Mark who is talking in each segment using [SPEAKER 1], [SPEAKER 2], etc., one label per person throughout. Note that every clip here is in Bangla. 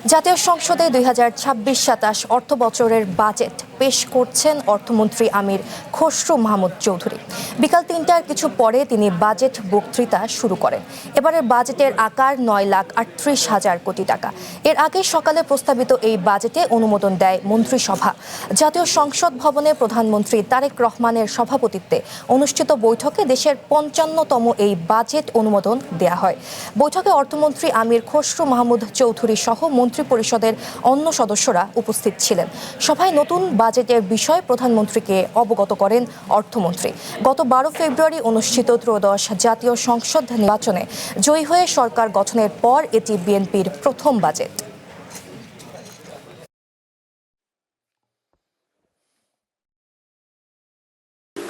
[SPEAKER 1] জাতীয় সংসদে 2026-27 অর্থ বছরের বাজেট পেশ করছেন অর্থমন্ত্রী আমির খসরু মাহমুদ চৌধুরী। বিকাল ৩টার কিছু পরে তিনি বাজেট বক্তৃতা শুরু করেন। এবারের বাজেটের আকার 9,38,000 কোটি টাকা। এর আগে সকালে প্রস্তাবিত এই বাজেটে অনুমোদন দেয় মন্ত্রিসভা। জাতীয় সংসদ ভবনে প্রধানমন্ত্রী তারেক রহমানের সভাপতিত্বে অনুষ্ঠিত বৈঠকে দেশের 55তম এই বাজেট অনুমোদন দেয়া হয়। বৈঠকে অর্থমন্ত্রী আমির খসরু মাহমুদ চৌধুরী সহ মন্ত্রিপরিষদের অন্য সদস্যরা উপস্থিত ছিলেন। সভায় নতুন বাজেটের বিষয়ে প্রধানমন্ত্রীকে অবগত করেন অর্থমন্ত্রী। গত 12 ফেব্রুয়ারি অনুষ্ঠিত ত্রয়োদশ জাতীয় সংসদ নির্বাচনে জয়ী হয়ে সরকার গঠনের পর এটি বিএনপির প্রথম বাজেট।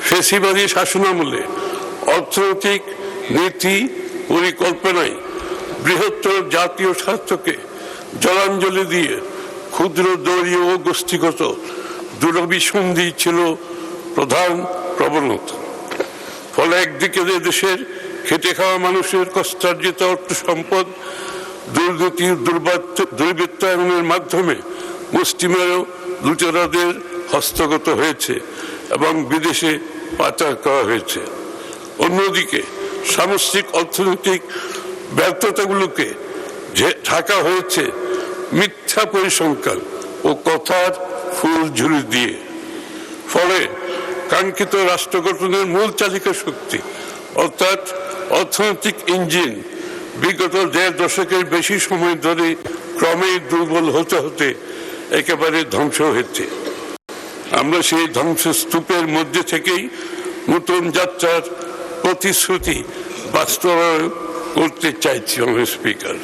[SPEAKER 2] ফ্যাসিবাদী শাসনামলে অর্থনৈতিক নীতি পরিকল্পনায় বৃহত্তর জাতীয় স্বার্থকে জলাঞ্জলি দিয়ে ক্ষুদ্র দলীয় ও গোষ্ঠীগত দুরভিসন্ধি ছিল প্রধান প্রবণতা। ফলে একদিকে দেশের খেটে খাওয়া মানুষের কষ্টার্জিত অর্থ সম্পদ দুর্নীতি দুর্বৃত্তায়নের মাধ্যমে মুষ্টিমেয় লুটেরাদের হস্তগত হয়েছে এবং বিদেশে পাচার করা হয়েছে। অন্যদিকে সামষ্টিক অর্থনৈতিক ব্যর্থতাগুলোকে ঢাকা হয়েছে মিথ্যা পরিসংখ্যান ও কথার ফুলঝুরি দিয়ে। ফলে কাঙ্ক্ষিত রাষ্ট্র গঠনের মূল চালিকা শক্তি অর্থাৎ অর্থনৈতিক ইঞ্জিন বিগত 1.5 দশকের বেশি সময় ধরে ক্রমেই দুর্বল হতে হতে একেবারে ধ্বংস হয়েছে। আমরা সেই ধ্বংসস্তূপের মধ্যে থেকেই নতুন যাত্রার প্রতিশ্রুতি বাস্তবায়ন করতে চাইছি। স্পিকার।